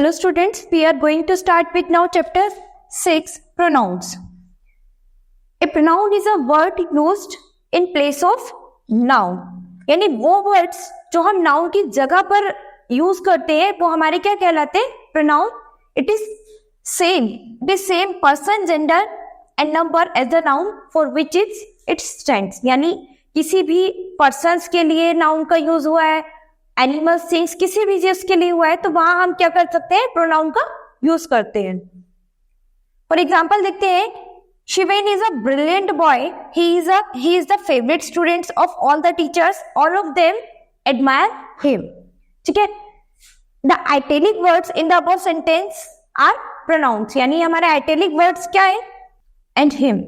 Hello students, we are going to start with now chapter 6, pronouns. A pronoun is a word used in place of noun. यानी वो words जो हम noun की जगह पर use करते हैं वो हमारे क्या कहलाते हैं? pronoun. It is same person, gender and number as the noun for which it stands. यानी किसी भी persons के लिए noun का use हुआ है, एनिमल्स थिंग्स किसी भी चीज के लिए हुआ है तो वहां हम क्या कर सकते हैं? प्रोनाउन का यूज करते हैं. फॉर एग्जाम्पल देखते हैं, Shiven is a brilliant boy, he is the favourite student of all the teachers, all of them admire him. ठीक है, the italic words in the above sentence are pronouns. यानी हमारे italic words क्या है? And him.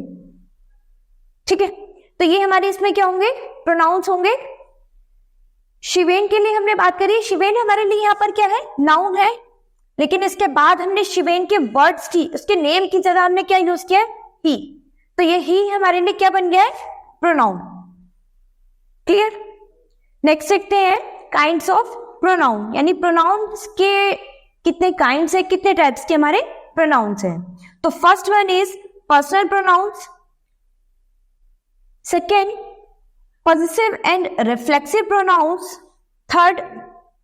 ठीक है, तो ये हमारे इसमें क्या होंगे? प्रोनाउंस होंगे. शिवेन के लिए हमने बात करी, शिवेन हमारे लिए यहाँ पर क्या है? नाउन है. लेकिन इसके बाद हमने शिवेन के वर्ड्स की, उसके नेम की जगह हमने क्या यूज किया? ही. तो ये ही हमारे लिए क्या बन गया है? प्रोनाउन. क्लियर? नेक्स्ट देखते हैं काइंड्स ऑफ प्रोनाउन. यानी प्रोनाउंस के कितने काइंड्स है, कितने टाइप्स के हमारे प्रोनाउंस हैं. तो first one is personal pronouns, second possessive and reflexive pronouns, third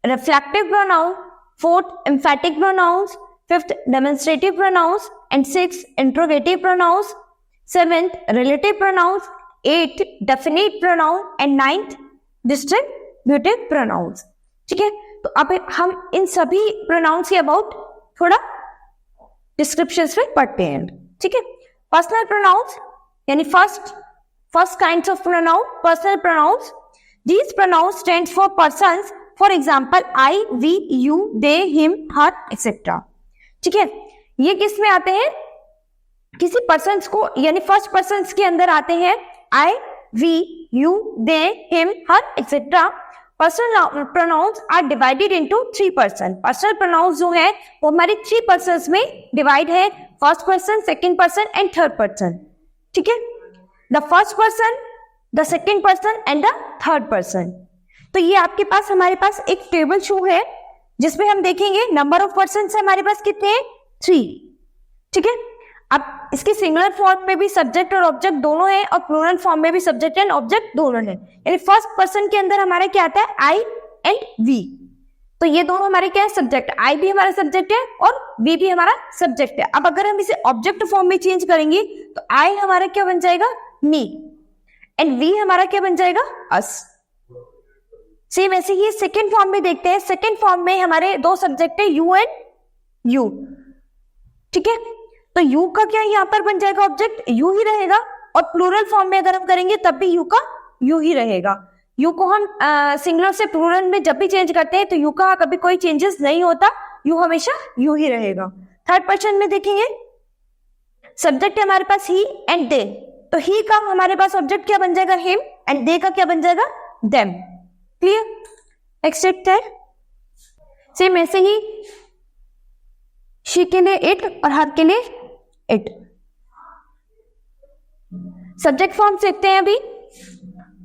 reflective pronoun, fourth emphatic pronouns, fifth demonstrative pronouns, and sixth interrogative pronouns, seventh relative pronouns, eighth definite pronoun, and ninth distributive pronouns. ठीक है, तो अब हम इन सभी pronouns के about थोड़ा descriptions में पढ़ते हैं. ठीक है, पर्सनल प्रोनाउंस यानी first kinds of pronoun, personal pronouns. These pronouns stands for persons. For example, I, we, you, they, him, her, etc. ठीक है, ये किस में आते हैं? किसी persons को, यानी फर्स्ट persons के अंदर आते हैं. I, we, you, they, him, her, etc. Personal pronouns are divided into 3 persons. Personal pronouns जो है वो हमारी 3 persons में डिवाइड है. First person, second person and third person. ठीक है, the first person, the second person and the third person. तो ये आपके पास, हमारे पास एक टेबल शो है जिसमें हम देखेंगे नंबर ऑफ पर्सन है हमारे पास कितने हैं? 3. ठीक है, अब इसके सिंगुलर फॉर्म में भी सब्जेक्ट और ऑब्जेक्ट दोनों है और प्लूरल फॉर्म में भी सब्जेक्ट एंड ऑब्जेक्ट दोनों है. यानी फर्स्ट पर्सन के अंदर हमारे क्या आता है? आई एंड वी. तो ये दोनों हमारे क्या है? सब्जेक्ट. आई भी हमारा सब्जेक्ट है और वी भी हमारा सब्जेक्ट है. अब अगर हम इसे ऑब्जेक्ट फॉर्म में चेंज करेंगे तो आई हमारा क्या बन जाएगा? मी. एंड वी हमारा क्या बन जाएगा? अस. सेम ऐसे ही सेकेंड फॉर्म में देखते हैं. सेकेंड फॉर्म में हमारे 2 सब्जेक्ट है, यू एंड यू. ठीक है, तो यू का क्या यहाँ पर बन जाएगा? ऑब्जेक्ट यू ही रहेगा. और प्लूरल फॉर्म में अगर हम करेंगे तब भी यू का यू ही रहेगा. यू को हम सिंगुलर से प्लूरल में जब भी चेंज करते हैं तो यू का कभी कोई चेंजेस नहीं होता, यू हमेशा यू ही रहेगा. थर्ड पर्सन में देखेंगे, सब्जेक्ट है हमारे पास ही एंड दे. तो ही का हमारे पास ऑब्जेक्ट क्या बन जाएगा? हिम. एंड दे का क्या बन जाएगा? देम. क्लियर? नेक्स्ट देखते हैं. सेम ऐसे ही शी के लिए इट और हर के लिए इट. सब्जेक्ट फॉर्म देखते हैं अभी.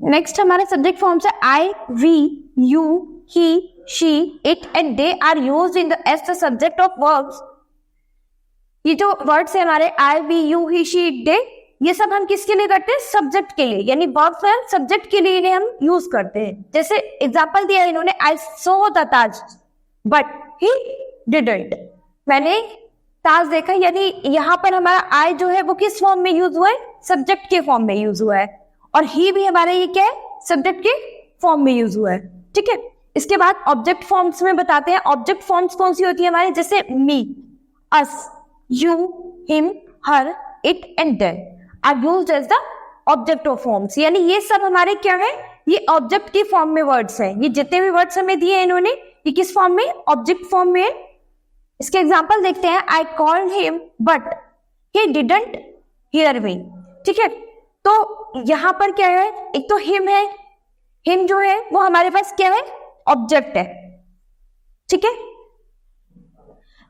नेक्स्ट हमारे सब्जेक्ट फॉर्म्स है I, we, you, he, she, it and they are used in as the subject of verbs. ये जो वर्ड्स है हमारे I, we, you, he, she, it, they, ये सब हम किसके लिए करते हैं? सब्जेक्ट के लिए. यानी वर्ब्स में सब्जेक्ट के लिए हम यूज करते हैं. जैसे एग्जांपल दिया इन्होंने, I saw the Taj but he didn't. मैंने ताज देखा. यानी यहाँ पर हमारा आई जो है वो किस फॉर्म में यूज हुआ है? सब्जेक्ट के फॉर्म में यूज हुआ है. और ही भी हमारे ये क्या है? सब्जेक्ट के फॉर्म में यूज हुआ है. ठीक है, इसके बाद ऑब्जेक्ट फॉर्म्स में बताते हैं. ऑब्जेक्ट फॉर्म्स कौन सी होती है हमारे? जैसे me, us, you, him, her, it and them are used as the object of forms. यानी ये सब हमारे क्या है? ये ऑब्जेक्ट की फॉर्म में वर्ड्स हैं. ये जितने भी वर्ड्स हमें दिए हैं इन्होंने, ये किस फॉर्म में? ऑब्जेक्ट फॉर्म में है. इसके एग्जांपल देखते हैं. I called him but he didn't hear me. ठीक है, तो यहां पर क्या है? एक तो हिम है. हिम जो है वो हमारे पास क्या है? ऑब्जेक्ट है. ठीक है,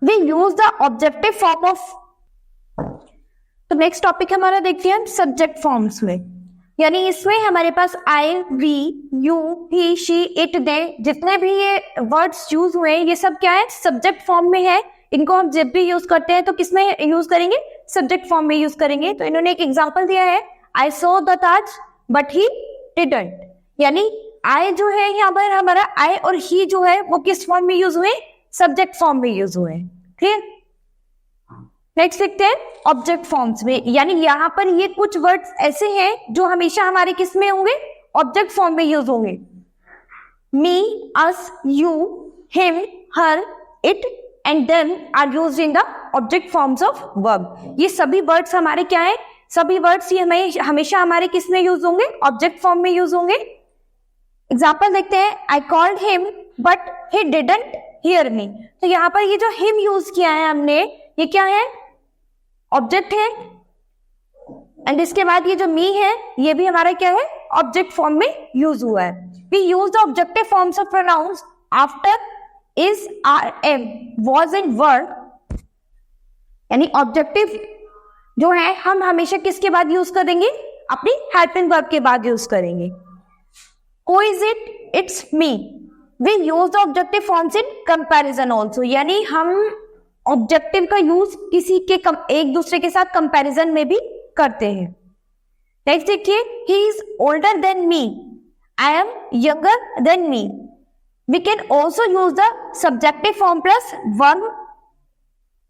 we use the objective form of. तो नेक्स्ट टॉपिक हमारा देखते हैं सब्जेक्ट फॉर्म्स में. यानी इसमें हमारे पास I, we, you, he, she, it, they, जितने भी ये वर्ड्स यूज हुए हैं ये सब क्या है, सब्जेक्ट फॉर्म में है। इनको हम जब भी यूज करते हैं तो किसमें यूज करेंगे, सब्जेक्ट फॉर्म में यूज करेंगे। तो इन्होंने एक एग्जांपल दिया है, I saw the Taj but he didn't, यानी आई जो है यहाँ पर हमारा आई और ही जो है वो किस फॉर्म में यूज हुए, सब्जेक्ट फॉर्म में यूज हुए। क्लियर। नेक्स्ट देखते हैं ऑब्जेक्ट फॉर्म्स में, यानी यहाँ पर ये कुछ वर्ड्स ऐसे हैं जो हमेशा हमारे किस में होंगे, ऑब्जेक्ट फॉर्म में यूज होंगे। Me, us, you, him, her, it and them are used in the object forms of verb. ये सभी वर्ड्स हमारे क्या है, सभी वर्ड्स ये हमेशा हमारे किस में यूज होंगे, ऑब्जेक्ट फॉर्म में यूज होंगे। एग्जाम्पल देखते हैं, I called him but he didn't hear me. तो यहाँ पर ये जो हिम यूज किया है हमने, ये क्या है, ऑब्जेक्ट है। एंड इसके बाद ये जो मी है ये भी हमारा क्या है, ऑब्जेक्ट फॉर्म में यूज हुआ है। We use the objective forms of pronouns after is, are, am, was and were, यानी ऑब्जेक्टिव जो है हम हमेशा किसके बाद यूज करेंगे, अपनी हेल्पिंग वर्ब के बाद यूज करेंगे। Who is it, it's me. We use the objective forms in comparison also, यानी हम ऑब्जेक्टिव का यूज किसी के एक दूसरे के साथ कंपैरिजन में भी करते हैं। नेक्स्ट देखिए, he is older than me, I am younger than me. We can also use the subjective form plus verb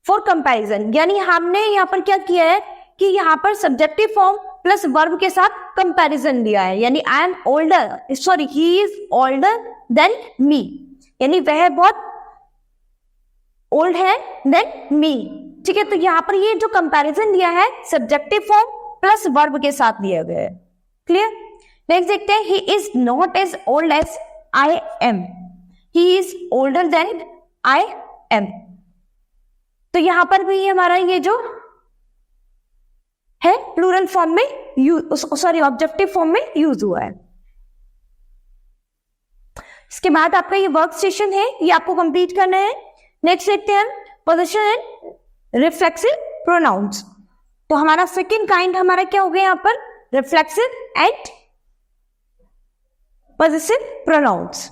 for comparison, यानी हमने यहाँ पर क्या किया है कि यहाँ पर सब्जेक्टिव फॉर्म प्लस वर्ब के साथ कंपैरिजन लिया है, यानी I am older, sorry he is older than मी, यानी वह बहुत ओल्ड है देन मी। ठीक है, तो यहाँ पर ये जो कंपैरिजन दिया है सब्जेक्टिव फॉर्म प्लस वर्ब के साथ दिया गया है। क्लियर। नेक्स्ट देखते हैं, he is not as old as I am, he is older than I am. तो यहां पर भी हमारा ये जो है प्लूरल फॉर्म में सॉरी ऑब्जेक्टिव फॉर्म में यूज हुआ है। इसके बाद आपका ये वर्क सेशन है, ये आपको कंप्लीट करना है। नेक्स्ट देखते हैं पोजीशन एंड रिफ्लेक्सिव प्रोनाउंस। तो हमारा सेकंड काइंड हमारा क्या हो गया यहाँ पर, reflexive and possessive pronouns.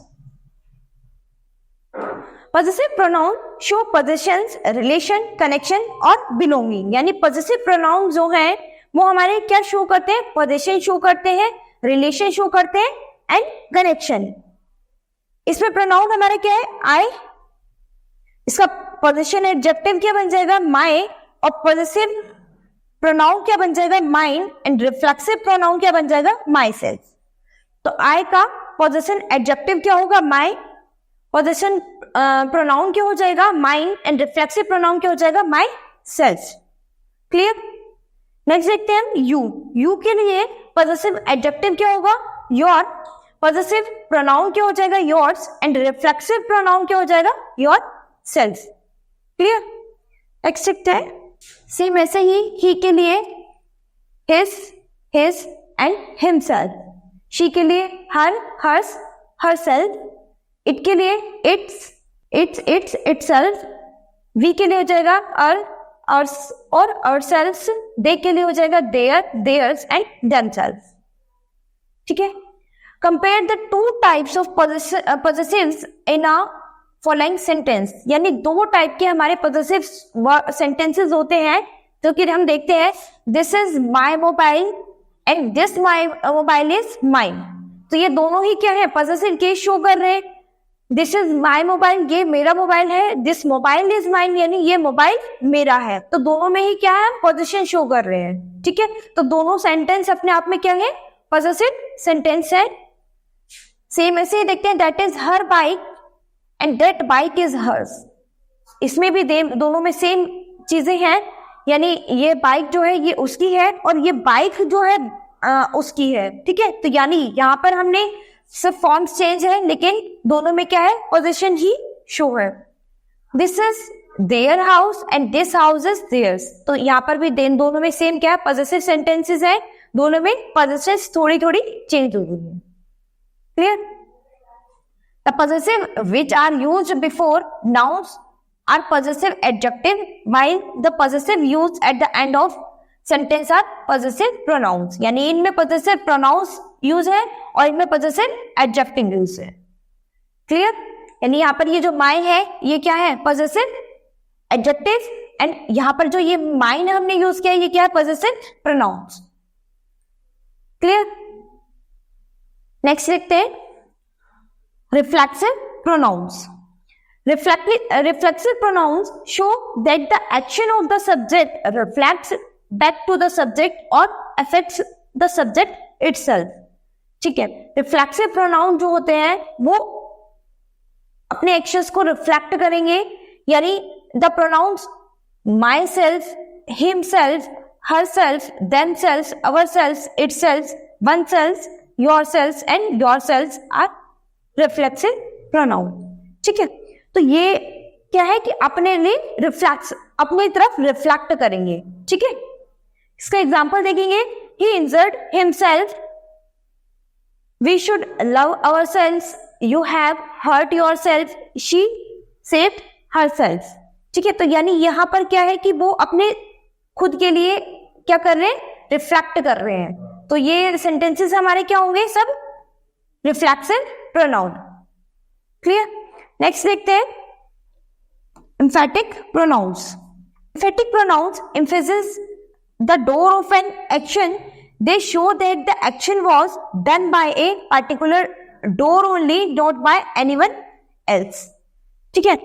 Possessive pronoun show positions, relation, connection और बिलोंगिंग, यानी पोजेसिव प्रोनाउन जो है वो हमारे क्या शो करते हैं, पोजीशन शो करते हैं, रिलेशन शो करते हैं एंड कनेक्शन। इसमें प्रोनाउन हमारा क्या है, आई, इसका पोजीशन एडजेक्टिव क्या बन जाएगा, माय, और पोजेसिव प्रोनाउन क्या बन जाएगा, माइन, एंड रिफ्लेक्सिव प्रोनाउन क्या बन जाएगा, माई सेल्फ। तो आई का पोजीशन एडजेक्टिव क्या होगा, माय, पोजीशन प्रोनाउन क्या हो जाएगा, माइन, एंड रिफ्लेक्सिव प्रोनाउन क्या हो जाएगा, माई सेल्फ। क्लियर। नेक्स्ट देखते हैं यू। यू के लिए पोजीशन एडजेक्टिव क्या होगा, योर, पोजेसिव प्रोनाउन क्या हो जाएगा, योर्स, एंड रिफ्लेक्सिव प्रोनाउन क्या हो जाएगा, योर सेल्फ। क्लियर। नेक्स्ट देखते हैं सेम ऐसे ही के लिए हिज एंड हिमसेल्फ, शी के लिए हर, हर्स, हरसेल्फ, इट के लिए इट्स, इटसेल्फ, वी के लिए हो जाएगा अर्स और अवरसेल्व्स, दे के लिए हो जाएगा देयर, देयर्स एंड देमसेल्फ। ठीक है। Compare the two types of possessives in a following sentence, यानी दो टाइप के हमारे पोजेसिव सेंटेंसेस होते हैं जो कि हम देखते हैं, this is my mobile and this my mobile is mine. तो ये दोनों ही क्या है, पोजेसिव केस शो कर रहे हैं। दिस इज माय मोबाइल, ये मेरा मोबाइल है, दिस मोबाइल इज माइन, यानी ये मोबाइल मेरा है। तो दोनों में ही क्या है, पोजीशन शो कर रहे हैं। ठीक है, तो दोनों सेंटेंस अपने आप में क्या है, पोजेसिव सेंटेंस है। सेम ऐसे ही देखते हैं, that is her bike and that bike is hers. इसमें भी दोनों में सेम चीजें हैं, यानी ये बाइक जो है ये उसकी है और ये बाइक जो है उसकी है। ठीक है, तो यानी यहाँ पर हमने सिर्फ फॉर्म्स चेंज है लेकिन दोनों में क्या है, पोजीशन ही शो है। This is their house and this house is theirs. तो यहाँ पर भी दोनों में सेम क्या है, पॉजिटिव सेंटेंसेस है, दोनों में पॉजिटिव थोड़ी थोड़ी चेंज हो गई है। Clear. The possessive which are used before nouns are possessive adjective, while the possessive used at the end of sentence are possessive pronouns, यानी इनमें पॉजेसिव प्रोनाउंस यूज है और इनमें पॉजेसिव एडजेक्टिव यूज है। क्लियर? यानी यहाँ पर ये जो माई है ये क्या है? पॉजेसिव एडजेक्टिव, एंड यहाँ पर जो ये माइन हमने यूज किया है ये क्या है? Possessive pronounce. क्लियर? नेक्स्ट देखते हैं reflexive pronouns. Reflexive pronouns show that the action of the subject reflects back to the subject or affects the subject itself. ठीक है, रिफ्लेक्सिव प्रोनाउन जो होते हैं वो अपने एक्शंस को रिफ्लेक्ट करेंगे, यानी the pronouns myself, himself, herself, themself, ourself, itself, oneself, yourself and yourself are reflexive pronoun. ठीक है, तो ये क्या है कि अपने लिए रिफ्लेक्स, अपनी तरफ रिफ्लेक्ट करेंगे। ठीक है, इसका एग्जांपल देखेंगे, he injured himself, we should love ourselves, you have hurt yourself, she saved herself. ठीक है, तो यानी यहां पर क्या है कि वो अपने खुद के लिए क्या कर रहे हैं? रिफ्लेक्ट कर रहे हैं। तो ये सेंटेंसेस हमारे क्या होंगे? सब रिफ्लेक्सिव प्रोनाउन। क्लियर? नेक्स्ट देखते हैं emphatic pronouns. Emphatic pronouns emphasize the door of an action. They show that the action was done by a particular door only, not by anyone else. ठीक है,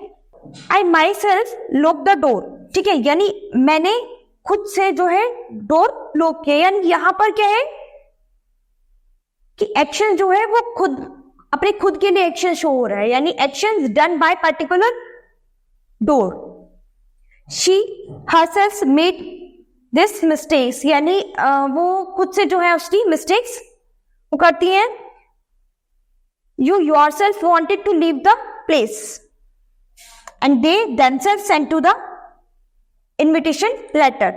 I myself locked the door. ठीक है, यानी मैंने खुद से जो है डोर लॉक किया, यानी यहां पर क्या है कि एक्शन जो है वो खुद अपने खुद के लिए एक्शन शो हो रहा है, यानी action done by particular door. She herself made this mistakes, यानी वो खुद से जो है उसकी मिस्टेक्स वो करती हैं। You yourself wanted to leave the place and they themselves sent to the invitation letter.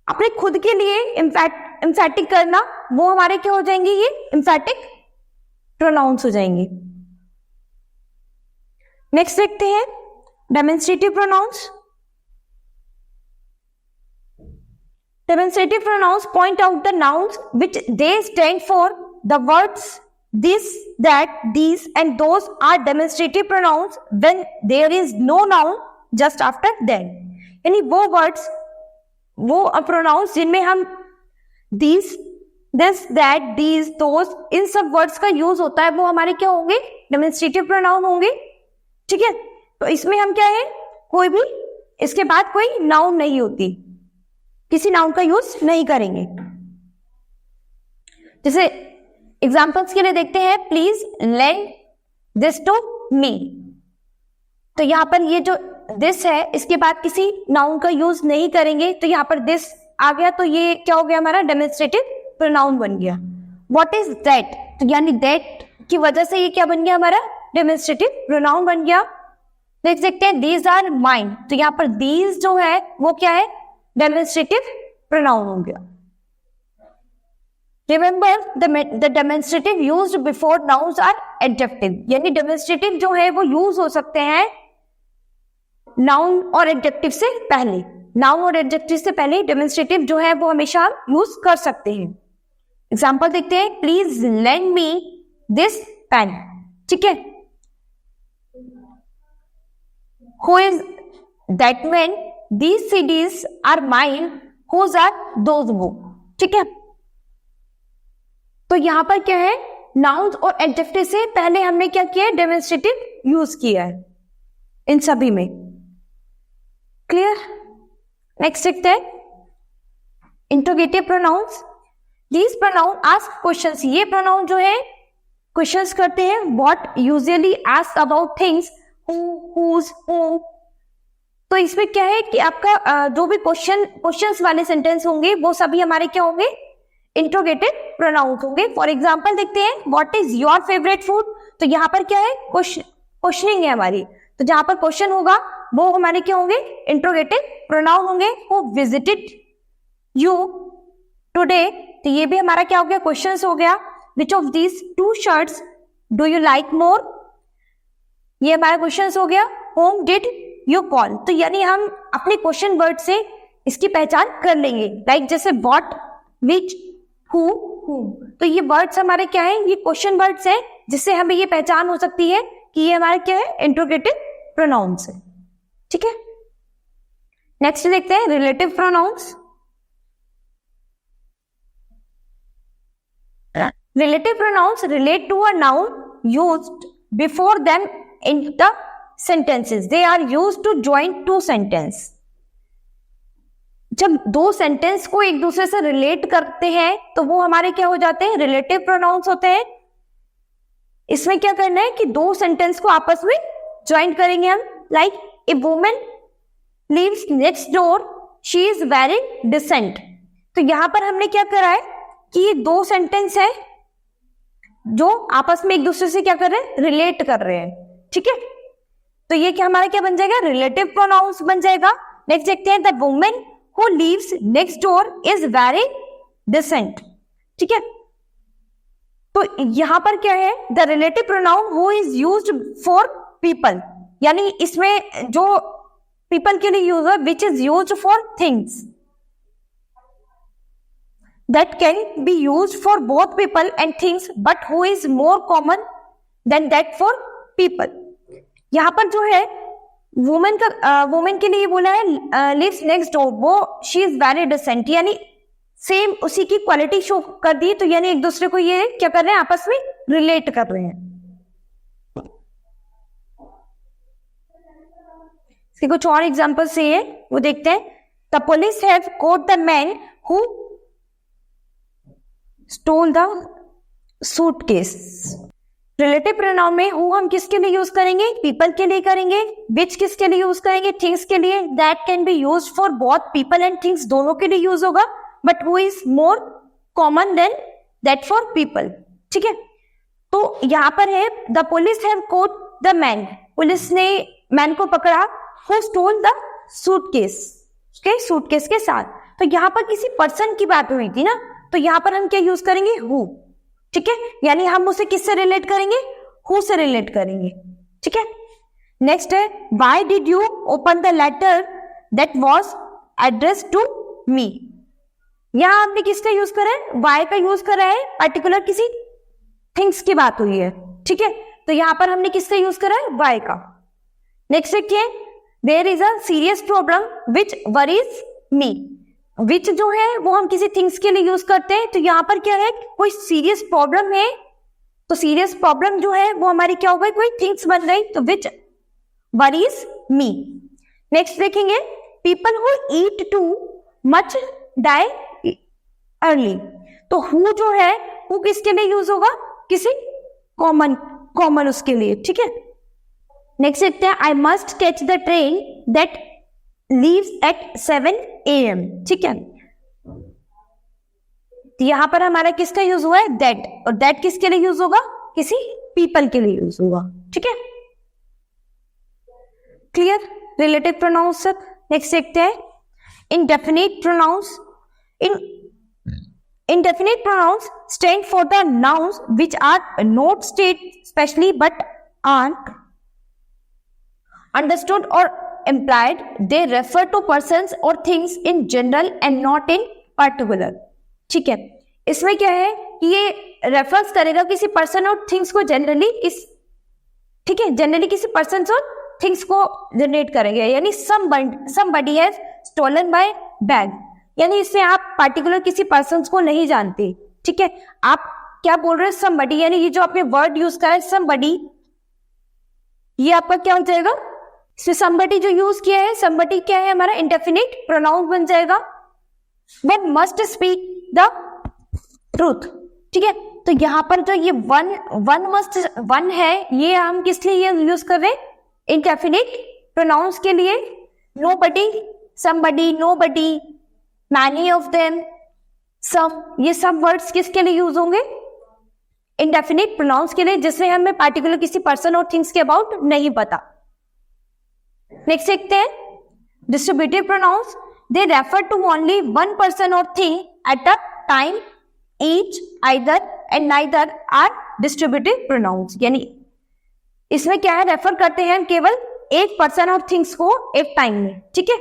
अपने खुद के लिए एम्फैटिक करना, वो हमारे क्या हो जाएंगे? ये एम्फैटिक प्रोनाउंस हो जाएंगे। नेक्स्ट देखते हैं demonstrative pronouns. Demonstrative pronouns point out the nouns which they stand for. The words this, that, these and those are demonstrative pronouns when there is no noun just after them. यानी वो words, वो pronounce जिनमें हम these, this, that, these, those, इन सब words का use होता है, वो हमारे क्या होंगे? डेमोन्स्ट्रेटिव प्रोनाउन होंगे। ठीक है, तो इसमें हम क्या है, कोई भी इसके बाद कोई नाउन नहीं होती, किसी नाउन का यूज नहीं करेंगे। जैसे एग्जांपल्स के लिए देखते हैं, please lend this to me. तो यहां पर ये जो दिस है इसके बाद किसी नाउन का यूज नहीं करेंगे, तो यहां पर दिस आ गया, तो ये क्या हो गया? हमारा डेमोन्स्ट्रेटिव प्रोनाउन बन गया। What is that? तो यानी दैट की वजह से ये क्या बन गया? हमारा डेमोन्स्ट्रेटिव प्रोनाउन बन गया। देख सकते हैं दीज आर माइन, तो यहाँ पर दीज जो है वो क्या है? डेमोन्स्ट्रेटिव प्रोनाउन हो गया। Remember the demonstrative used before nouns are adjective, यानी डेमोन्स्ट्रेटिव जो है वो यूज हो सकते हैं नाउन और एडजेक्टिव से पहले। नाउन और एडजेक्टिव से पहले डेमोन्स्ट्रेटिव जो है वो हमेशा हम यूज कर सकते हैं। एग्जाम्पल देखते हैं, please lend me this pen. ठीक है, who is that man? These CDs are mine. Whose are those book? ठीक है, तो यहां पर क्या है? नाउन्स और एडजेक्टिव से पहले हमने क्या किया है? डेमोन्स्ट्रेटिव यूज किया है इन सभी में। क्लियर? नेक्स्ट देखते हैं interrogative pronounce. These pronoun ask questions, ये प्रोनाउन जो है क्वेश्चंस करते हैं। What usually ask about things, who, whose, whom। तो इसमें क्या है कि आपका जो भी क्वेश्चंस वाले सेंटेंस होंगे वो सभी हमारे क्या होंगे? इंट्रोगेटिव प्रोनाउंस होंगे। फॉर एग्जांपल देखते हैं, what is your favourite food. तो यहाँ पर क्या है? क्वेश्चनिंग है हमारी, तो जहां पर क्वेश्चन होगा वो हमारे क्या होंगे? इंट्रोगेटिव प्रोनाउन होंगे। हु विजिटेड यू टुडे, तो ये भी हमारा क्या हो गया? क्वेश्चंस हो गया। Which of these to shirts do you like more, ये हमारा क्वेश्चन हो गया। होम डिड यू कॉल, तो यानी हम अपने क्वेश्चन वर्ड से इसकी पहचान कर लेंगे। लाइक जैसे व्हाट, विच, हु, whom। तो ये वर्ड्स हमारे क्या है, ये क्वेश्चन वर्ड्स हैं, जिससे हमें ये पहचान हो सकती है कि ये हमारे क्या है, इंट्रोगेटिव प्रोनाउंस है। ठीक है, नेक्स्ट देखते हैं relative pronouns. Relative pronouns relate to a noun used before them in the sentences. They are used to join two sentences. जब दो सेंटेंस को एक दूसरे से रिलेट करते हैं तो वो हमारे क्या हो जाते हैं, रिलेटिव प्रोनाउंस होते हैं। इसमें क्या करना है कि दो सेंटेंस को आपस में ज्वाइन करेंगे हम। Like a woman lives next door, she is very decent. तो यहां पर हमने क्या करा है कि ये दो सेंटेंस है जो आपस में एक दूसरे से क्या कर रहे हैं, रिलेट कर रहे हैं। ठीक है, तो ये क्या हमारा क्या बन जाएगा, रिलेटिव प्रोनाउंस बन जाएगा। नेक्स्ट देखते हैं, the woman who lives next door is very decent. ठीक है, तो यहां पर क्या है, the relative pronoun who is used for people, यानी इसमें जो पीपल के लिए यूज है, which is used for things, that can be used for both people and things, but who is more common than that for people। यहाँ पर जो है वुमेन के लिए बोला है लिव्स नेक्स्ट डोर, वो शी इज वेरी डिसेंट, यानी सेम उसी की क्वालिटी शो कर दी। तो यानी एक दूसरे को ये क्या कर रहे हैं, आपस में रिलेट कर रहे हैं। इसके कुछ और एग्जांपल से है वो देखते हैं। The police have caught the man who stall the suitcase. Relative pronoun में हु हम किसके लिए यूज करेंगे, पीपल के लिए करेंगे। विच किसके लिए यूज करेंगे, थिंग्स के लिए। That can be use for both people and things, दोनों के लिए यूज होगा। But who is more common than that for people. ठीक है, तो यहां पर है the police have caught the man, police ने मैन को पकड़ा, हु स्टोल द सूटकेस, उसके सूटकेस के साथ। तो यहां पर किसी पर्सन की बात हुई थी ना, तो यहां पर हम क्या यूज करेंगे, हु। ठीक है, यानी हम उसे किससे रिलेट करेंगे, हु से रिलेट करेंगे। ठीक है, नेक्स्ट है, why did you open the letter that was addressed to me. यहां हमने किसका यूज करा है, वाई का यूज करा है, पर्टिकुलर किसी थिंग्स की बात हुई है। ठीक है, तो यहां पर हमने किसका यूज करा है, वाई का। नेक्स्ट देखिए, there is a serious problem which worries me. Which जो है वो हम किसी थिंग्स के लिए यूज करते हैं। तो यहां पर क्या है, कोई सीरियस प्रॉब्लम है, तो सीरियस प्रॉब्लम जो है वो हमारी क्या हो गई, कोई थिंग्स बन गई, तो विच वरीज मी। नेक्स्ट देखेंगे, people who eat too much die early. तो हु जो है वो किसके लिए यूज होगा, किसी कॉमन उसके लिए। ठीक है, नेक्स्ट देखते हैं, I must catch the train that leaves eight 7 AM। ठीक है, तो यहां पर हमारा किसका यूज हुआ है, दैट, और दैट किसके लिए यूज होगा, किसी पीपल के लिए यूज होगा। ठीक है, क्लियर रिलेटिव प्रोनाउंस सब। नेक्स्ट देखते हैं, indefinite pronouns. Indefinite pronouns stand for the nouns which are not stated specially but are understood or implied. They refer to persons or things in general and not in particular. ठीक है, इसमें क्या है कि ये reference करेगा किसी person और थिंग्स को जनरली, इस ठीक है, जनरली किसी पर्सन और थिंग्स को जनरेट करेंगे। यानी somebody has stolen my bag, यानी इससे आप पार्टिकुलर किसी पर्सन को नहीं जानते। ठीक है, आप क्या बोल रहे हैं, somebody, यानी ये जो आपने वर्ड यूज करा है somebody, ये आपका क्या हो जाएगा, इसमें somebody जो यूज किया है, somebody क्या है हमारा इंडेफिनिट प्रोनाउन बन जाएगा। One must speak the truth। ठीक है, तो यहां पर जो ये वन है, ये हम किस लिए यूज कर रहे हैं, इंडेफिनिट प्रोनाउंस के लिए। nobody, somebody, nobody, many of them, some, ये सब वर्ड्स किसके लिए यूज होंगे, इंडेफिनिट प्रोनाउंस के लिए, जिसमें हमें पार्टिकुलर किसी पर्सन और थिंग्स के अबाउट नहीं पता। नेक्स्ट देखते हैं, distributive pronouns, they refer to only one person or thing at a time, each, either and neither are distributive pronouns. यानी इसमें क्या है, रेफर करते हैं हम केवल एक पर्सन और थिंग्स को एक टाइम में। ठीक है,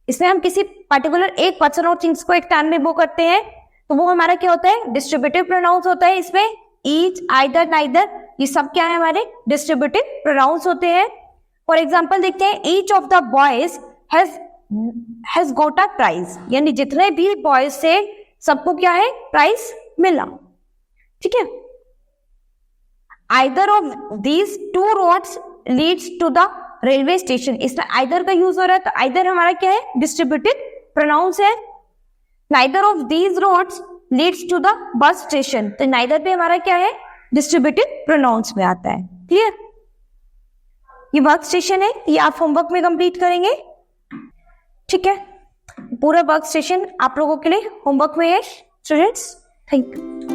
इसमें हम किसी पर्टिकुलर एक पर्सन और थिंग्स को एक टाइम में वो करते हैं, तो वो हमारा क्या होता है, डिस्ट्रीब्यूटिव प्रोनाउंस होता है। इसमें ईच, आइदर, नाइदर, ये सब क्या है, हमारे डिस्ट्रीब्यूटिव प्रोनाउंस होते हैं। फॉर एग्जाम्पल देखते हैं, each of the boys has got a prize, यानी जितने भी बॉयज से सबको क्या है, प्राइज मिला। ठीक है, either of these two roads leads to the railway station, इसमें आइदर का यूज हो रहा है, तो आइदर हमारा क्या है, डिस्ट्रीब्यूटिव प्रोनाउंस है। Neither of these roads leads to the bus station, तो नाइदर पे हमारा क्या है, डिस्ट्रीब्यूटिव प्रोनाउंस में आता है। क्लियर, ये वर्क स्टेशन है, ये आप होमवर्क में कंप्लीट करेंगे। ठीक है, पूरा वर्क स्टेशन आप लोगों के लिए होमवर्क में है स्टूडेंट्स। Thank you.